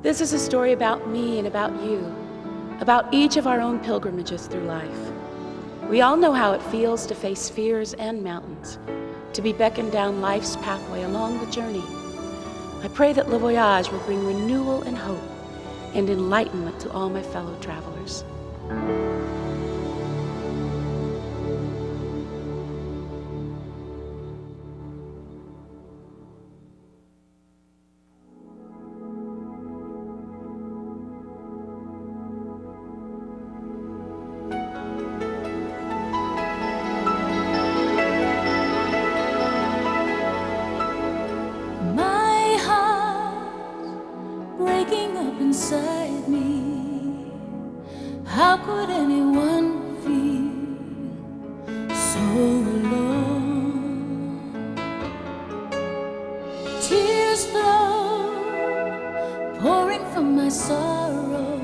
This is a story about me and about you, about each of our own pilgrimages through life. We all know how it feels to face fears and mountains, to be beckoned down life's pathway along the journey. I pray that Le Voyage will bring renewal and hope and enlightenment to all my fellow travelers. Inside me, how could anyone feel so alone? Tears flow, pouring from my sorrow.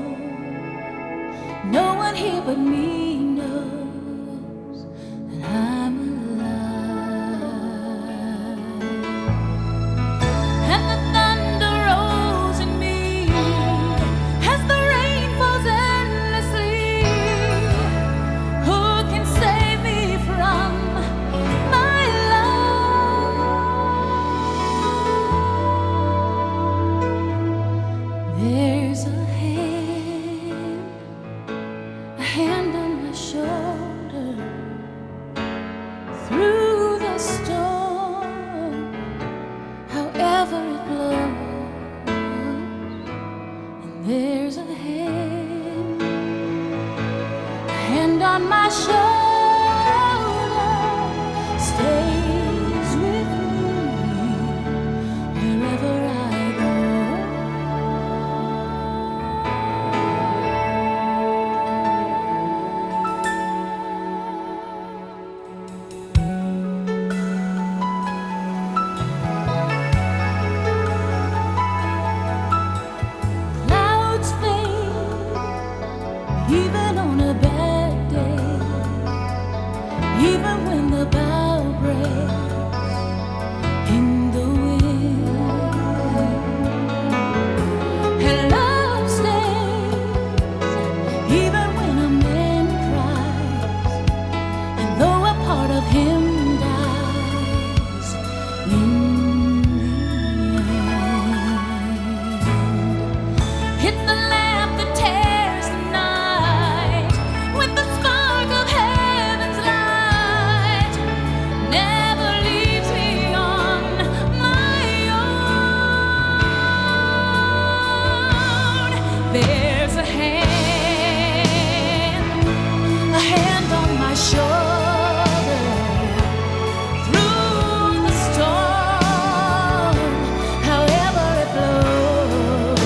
No one here but me knows that I'm alive. And the thunder rolls in me as the rain falls endlessly. Who can save me from my love? There's a hand on my shoulder through the storm, however it blows. And there's a hand on my shoulder, stays with me wherever I go. Clouds fade, even on a bad day, even when the bow breaks in the wind. And love stays, even when a man cries, and though a part of him dies in the end. Hit the lamp that tears the night with the spark of heaven's light. Never leaves me on my own. There's a hand on my shoulder through the storm, however it blows.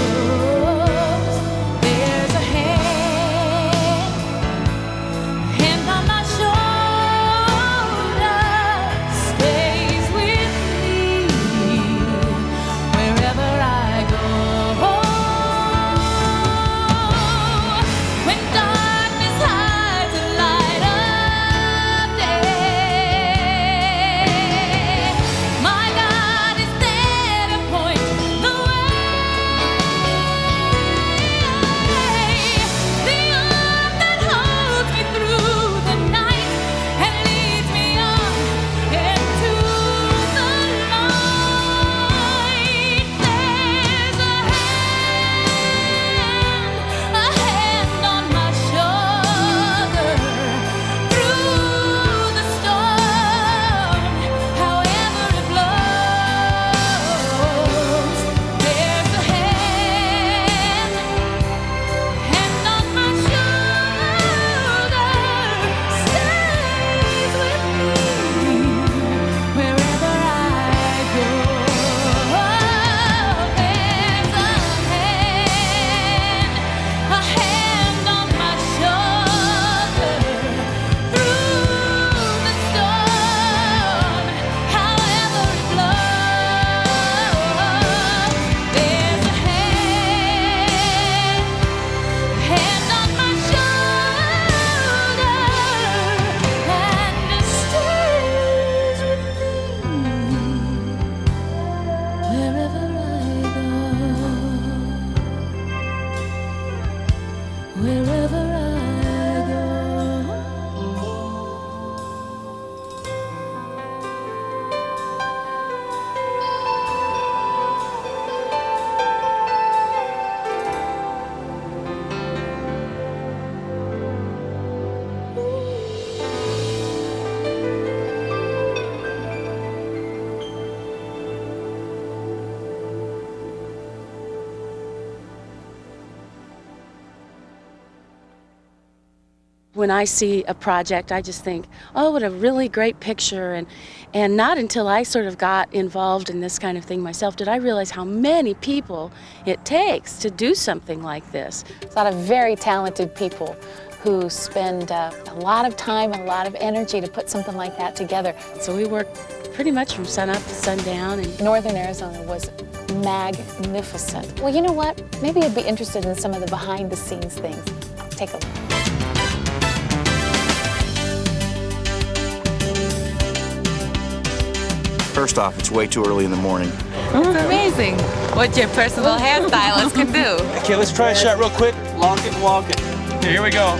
There's a hand on my shoulder, stays with me wherever I go. When I see a project, I just think, oh, what a really great picture. And not until I sort of got involved in this kind of thing myself did I realize how many people it takes to do something like this. There's a lot of very talented people who spend a lot of time and a lot of energy to put something like that together. So we worked pretty much from sunup to sundown. And Northern Arizona was magnificent. Well, you know what? Maybe you'd be interested in some of the behind-the-scenes things. Take a look. First off, it's way too early in the morning. It's amazing what your personal hairstylist can do. Okay, let's try a shot real quick. Lock it and walk it. Here we go.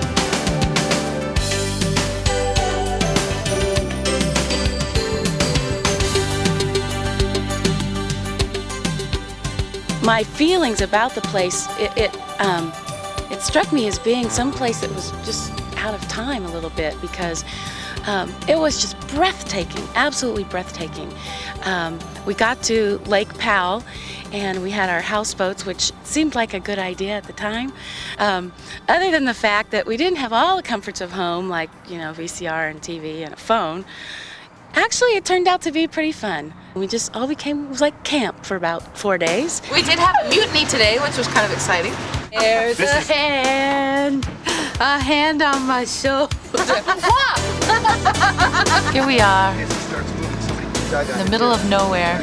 my feelings about the place, it struck me as being some place that was just out of time a little bit, because it was just breathtaking, absolutely breathtaking. We got to Lake Powell, and we had our houseboats, which seemed like a good idea at the time. Other than the fact that we didn't have all the comforts of home, like, you know, VCR and TV and a phone, actually it turned out to be pretty fun. We just all became, it was like camp for about 4 days. We did have a mutiny today, which was kind of exciting. There's a hand on my shoulder. Here we are, in the middle of nowhere.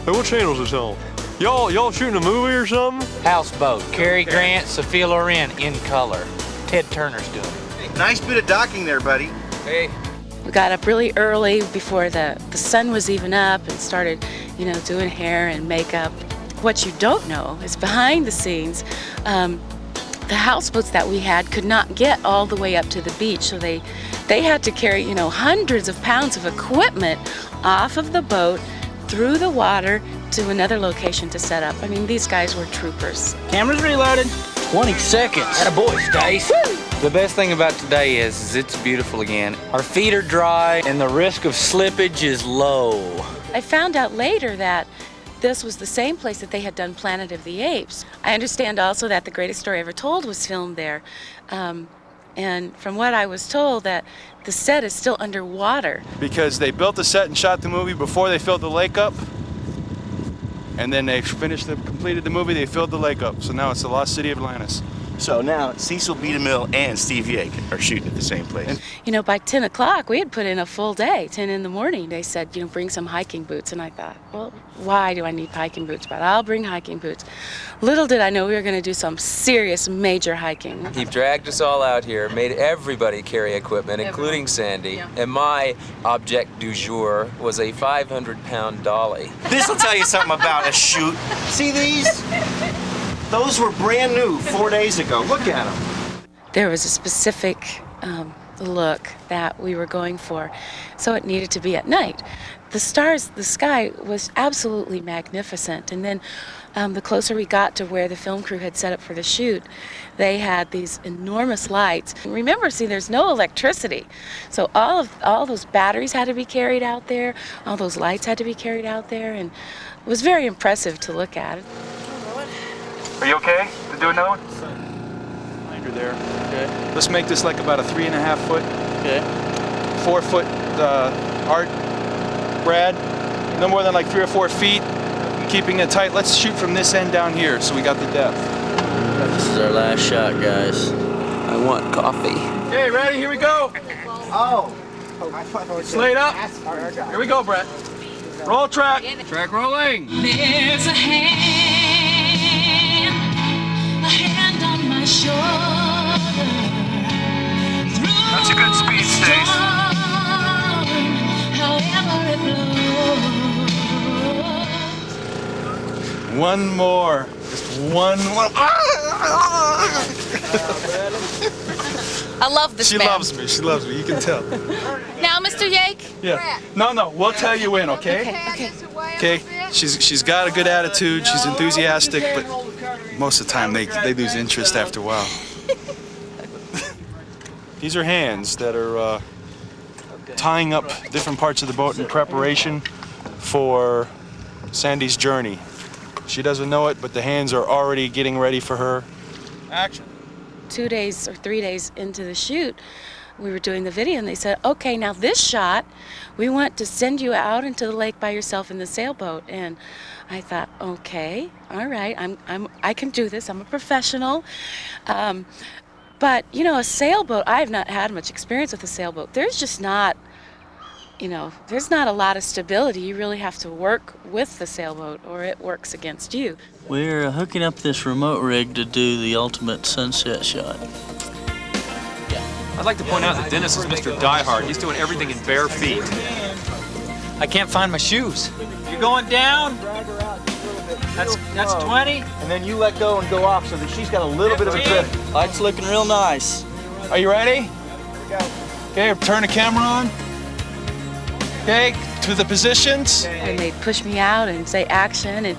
Hey, what channel is this on? Y'all shooting a movie or something? Houseboat. Cary Grant, Sophia Loren in color. Ted Turner's doing it. Nice bit of docking there, buddy. Hey. We got up really early before the sun was even up and started, you know, doing hair and makeup. What you don't know is behind the scenes, the houseboats that we had could not get all the way up to the beach, so they had to carry, you know, hundreds of pounds of equipment off of the boat through the water to another location to set up. I mean, these guys were troopers. Cameras reloaded. 20 seconds. Attaboy, Stace. The best thing about today is it's beautiful again. Our feet are dry and the risk of slippage is low. I found out later that this was the same place that they had done Planet of the Apes. I understand also that The Greatest Story Ever Told was filmed there. And from what I was told, that the set is still underwater. Because they built the set and shot the movie before they filled the lake up. And then they completed the movie, they filled the lake up. So now it's the lost city of Atlantis. So now Cecil B. DeMille and Steve Yake are shooting at the same place. You know, by 10 o'clock, we had put in a full day, 10 in the morning. They said, you know, bring some hiking boots. And I thought, well, why do I need hiking boots? But I'll bring hiking boots. Little did I know we were going to do some serious, major hiking. He dragged us all out here, made everybody carry equipment, including Sandy. Yeah. And my object du jour was a 500-pound dolly. This will tell you something about a shoot. See these? Those were brand new 4 days ago. Look at them. There was a specific look that we were going for, so it needed to be at night. The stars, the sky was absolutely magnificent, and then the closer we got to where the film crew had set up for the shoot, they had these enormous lights. Remember, see, there's no electricity, so all those batteries had to be carried out there, all those lights had to be carried out there, and it was very impressive to look at. Are you okay to do another one? Binder there. Okay. Let's make this like about a 3.5 foot. Okay. 4 foot art, Brad. No more than like 3 or 4 feet. Keeping it tight. Let's shoot from this end down here so we got the depth. This is our last shot, guys. I want coffee. Okay, ready? Here we go. Oh. Slate up. Here we go, Brett. Roll track. Track rolling. There's a hand on my shoulder. That's a good speed, Stace. However it blows. One more. Just one more. I love this She man. loves me. She loves me. You can tell. Now, Mr. Yake? Yeah. No. We'll tell you when, okay? Okay. She's got a good attitude. She's enthusiastic, but most of the time they lose interest after a while. These are hands that are tying up different parts of the boat in preparation for Sandy's journey. She doesn't know it, but the hands are already getting ready for her. Action. 2 days or 3 days into the shoot, we were doing the video, and they said, okay, now this shot, we want to send you out into the lake by yourself in the sailboat. And I thought, okay, all right, I can do this. I'm a professional. But, you know, a sailboat, I've not had much experience with a sailboat. There's just not, you know, there's not a lot of stability. You really have to work with the sailboat or it works against you. We're hooking up this remote rig to do the ultimate sunset shot. I'd like to point out that Dennis is Mr. Diehard. He's doing everything in bare feet. I can't find my shoes. You're going down? That's 20? And then you let go and go off so that she's got a little bit of a drift. Light's looking real nice. Are you ready? Okay, turn the camera on. Okay, to the positions. And they'd push me out and say action. And,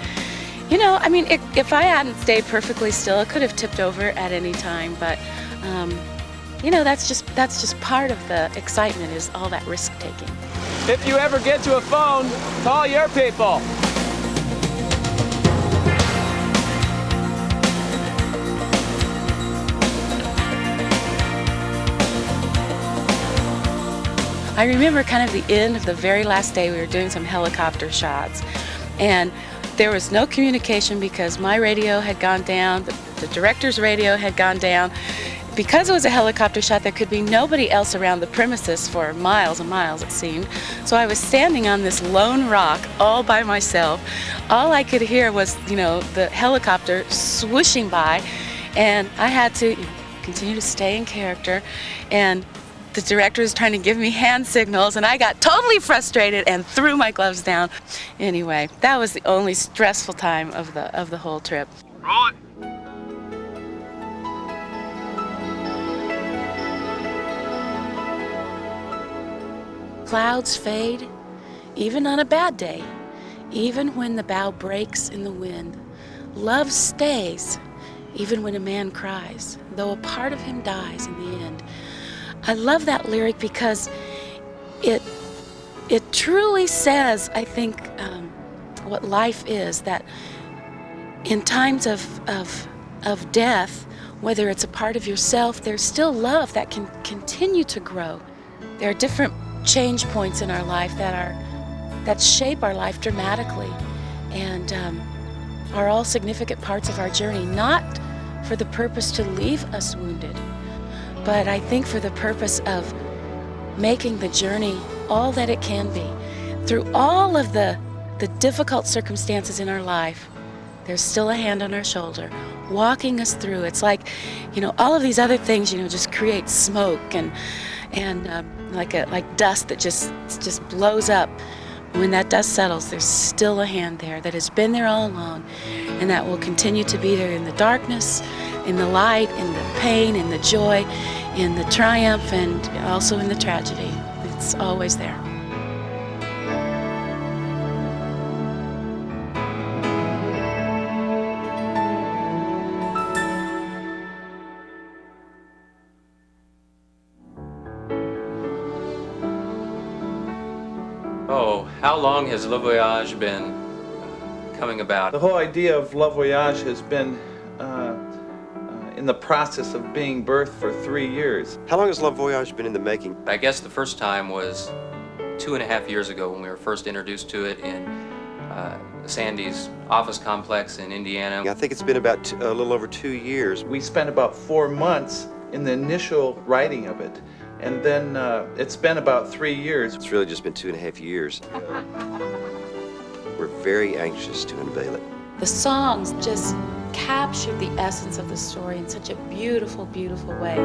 you know, I mean, if I hadn't stayed perfectly still, it could have tipped over at any time. But, you know, that's just part of the excitement, is all that risk taking. If you ever get to a phone, call your people. I remember kind of the end of the very last day, we were doing some helicopter shots, and there was no communication because my radio had gone down, the director's radio had gone down. Because it was a helicopter shot, there could be nobody else around the premises for miles and miles, it seemed. So I was standing on this lone rock all by myself. All I could hear was, you know, the helicopter swooshing by, and I had to continue to stay in character. And the director was trying to give me hand signals, and I got totally frustrated and threw my gloves down. Anyway, that was the only stressful time of the whole trip. Roll it. Clouds fade, even on a bad day, even when the bough breaks in the wind. Love stays, even when a man cries, though a part of him dies in the end. I love that lyric because it truly says, I think, what life is, that in times of death, whether it's a part of yourself, there's still love that can continue to grow. There are different change points in our life that shape our life dramatically and are all significant parts of our journey, not for the purpose to leave us wounded, but I think for the purpose of making the journey all that it can be. Through all of the difficult circumstances in our life, there's still a hand on our shoulder walking us through. It's like, you know, all of these other things, you know, just create smoke and like dust that just blows up. When that dust settles, there's still a hand there that has been there all along, and that will continue to be there in the darkness, in the light, in the pain, in the joy, in the triumph, and also in the tragedy. It's always there. Oh, how long has Le Voyage been coming about? The whole idea of Le Voyage has been in the process of being birthed for 3 years. How long has Le Voyage been in the making? I guess the first time was 2.5 years ago when we were first introduced to it in Sandi's office complex in Indiana. I think it's been about a little over 2 years. We spent about 4 months in the initial writing of it, and then it's been about 3 years. It's really just been 2.5 years. We're very anxious to unveil it. The songs just captured the essence of the story in such a beautiful, beautiful way.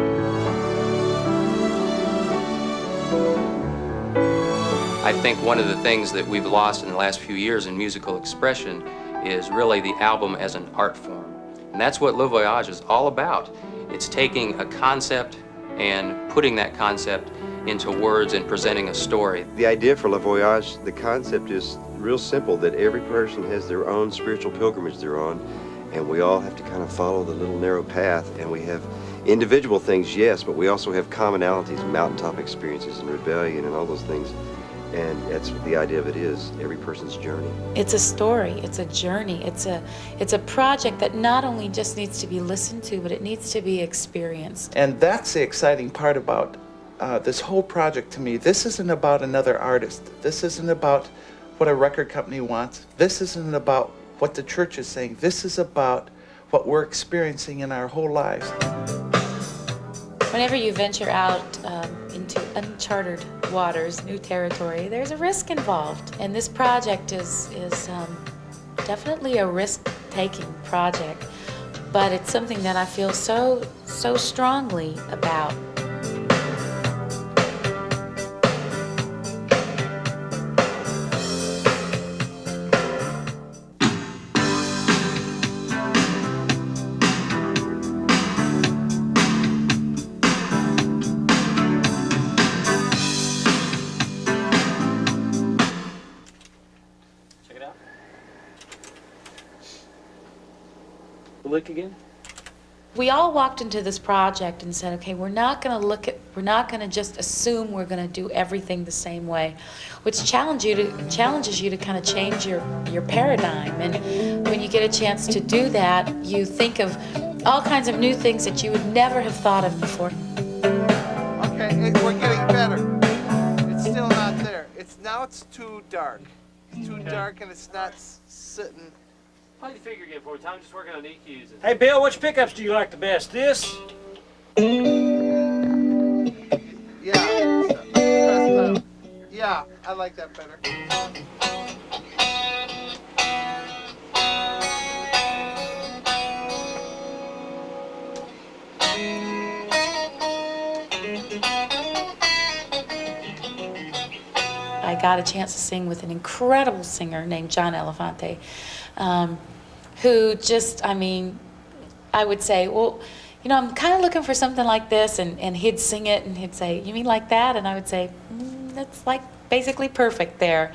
I think one of the things that we've lost in the last few years in musical expression is really the album as an art form. And that's what Le Voyage is all about. It's taking a concept and putting that concept into words and presenting a story. The idea for Le Voyage, the concept is real simple, that every person has their own spiritual pilgrimage they're on, and we all have to kind of follow the little narrow path, and we have individual things, yes, but we also have commonalities, mountaintop experiences and rebellion and all those things. And that's what the idea of it is, every person's journey. It's a story, it's a journey, it's a project that not only just needs to be listened to, but it needs to be experienced. And that's the exciting part about this whole project to me, this isn't about another artist. This isn't about what a record company wants. This isn't about what the church is saying. This is about what we're experiencing in our whole lives. Whenever you venture out into uncharted waters, new territory, there's a risk involved. And this project is definitely a risk-taking project, but it's something that I feel so strongly about. Look again? We all walked into this project and said, okay, we're not going to just assume we're going to do everything the same way, which challenges you to kind of change your paradigm. And when you get a chance to do that, you think of all kinds of new things that you would never have thought of before. Okay, we're getting better. It's still not there. Now it's too dark. It's too dark and it's not sitting. Play the figure again for me, Tom. Just working on EQs. Hey, Bill, which pickups do you like the best? This? Yeah, I like that better. I got a chance to sing with an incredible singer named John Elefante, who just, I would say, well, you know, I'm kind of looking for something like this, and he'd sing it, and he'd say, you mean like that? And I would say, that's like basically perfect there.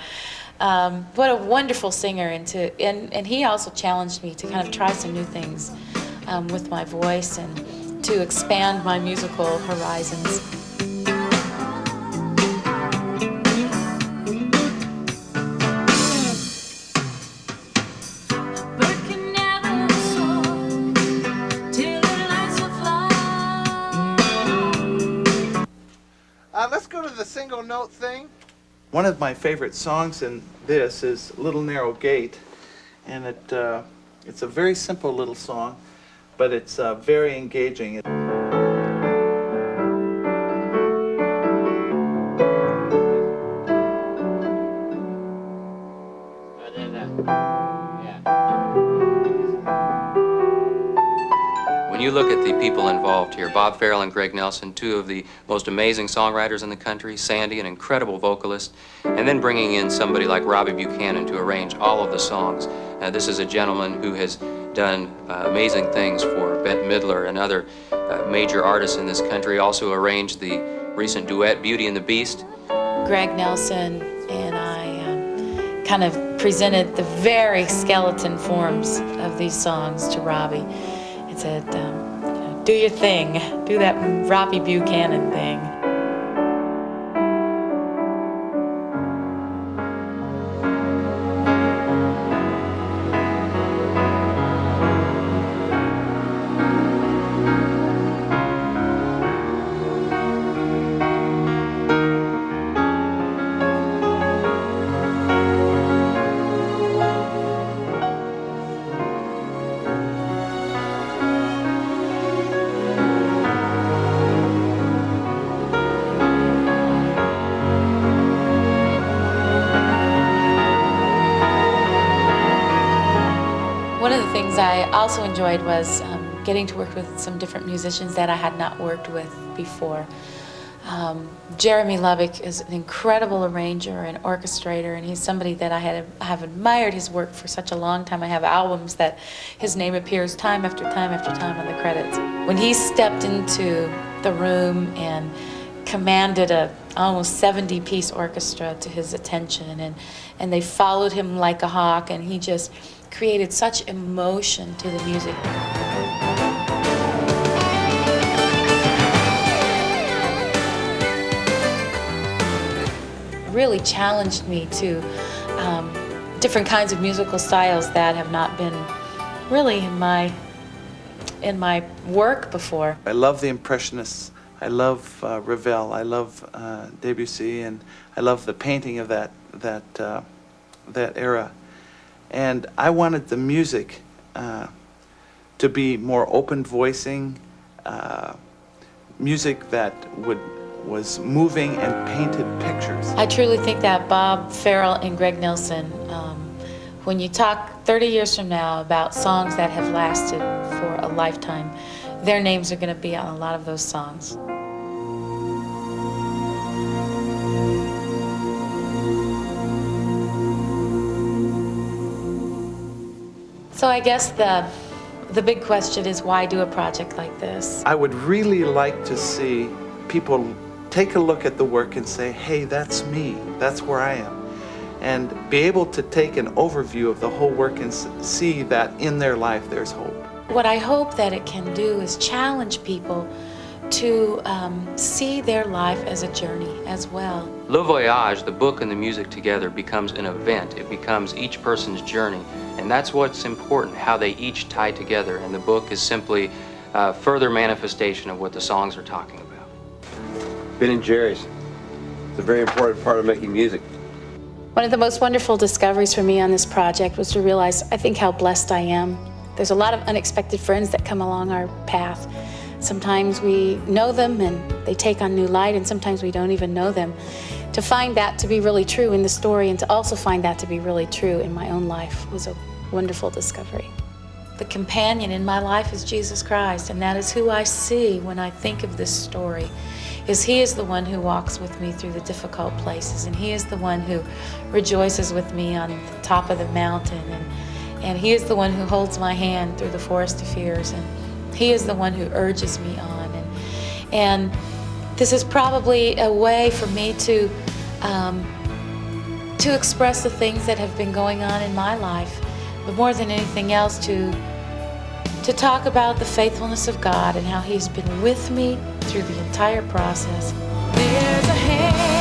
What a wonderful singer, and he also challenged me to kind of try some new things with my voice and to expand my musical horizons. Let's go to the single note thing. One of my favorite songs in this is Little Narrow Gate, and it's a very simple little song, but it's very engaging. When you look at the people involved here, Bob Farrell and Greg Nelson, two of the most amazing songwriters in the country, Sandi, an incredible vocalist, and then bringing in somebody like Robbie Buchanan to arrange all of the songs. This is a gentleman who has done amazing things for Bette Midler and other major artists in this country, also arranged the recent duet, Beauty and the Beast. Greg Nelson and I kind of presented the very skeleton forms of these songs to Robbie. It said, you know, do your thing, do that Robbie Buchanan thing. One of the things I also enjoyed was getting to work with some different musicians that I had not worked with before. Jeremy Lubbock is an incredible arranger and orchestrator, and he's somebody that I have admired his work for such a long time. I have albums that his name appears time after time after time on the credits. When he stepped into the room and commanded a almost 70-piece orchestra to his attention, and they followed him like a hawk, and he just created such emotion to the music. It really challenged me to different kinds of musical styles that have not been really in my work before. I love the Impressionists. I love Ravel. I love Debussy, and I love the painting of that era. And I wanted the music to be more open voicing, music that was moving and painted pictures. I truly think that Bob, Farrell, and Greg Nelson, when you talk 30 years from now about songs that have lasted for a lifetime, their names are going to be on a lot of those songs. So I guess the big question is, why do a project like this? I would really like to see people take a look at the work and say, hey, that's me, that's where I am. And be able to take an overview of the whole work and see that in their life there's hope. What I hope that it can do is challenge people to see their life as a journey as well. Le Voyage, the book and the music together, becomes an event. It becomes each person's journey. And that's what's important, how they each tie together. And the book is simply a further manifestation of what the songs are talking about. Ben and Jerry's. It's a very important part of making music. One of the most wonderful discoveries for me on this project was to realize, I think, how blessed I am. There's a lot of unexpected friends that come along our path. Sometimes we know them and they take on new light, and sometimes we don't even know them. To find that to be really true in the story, and to also find that to be really true in my own life, was a wonderful discovery. The companion in my life is Jesus Christ, and that is who I see when I think of this story. He is the one who walks with me through the difficult places, and he is the one who rejoices with me on the top of the mountain, and he is the one who holds my hand through the forest of fears, and he is the one who urges me on. And this is probably a way for me to express the things that have been going on in my life, but more than anything else, to talk about the faithfulness of God and how he's been with me through the entire process. There's a hand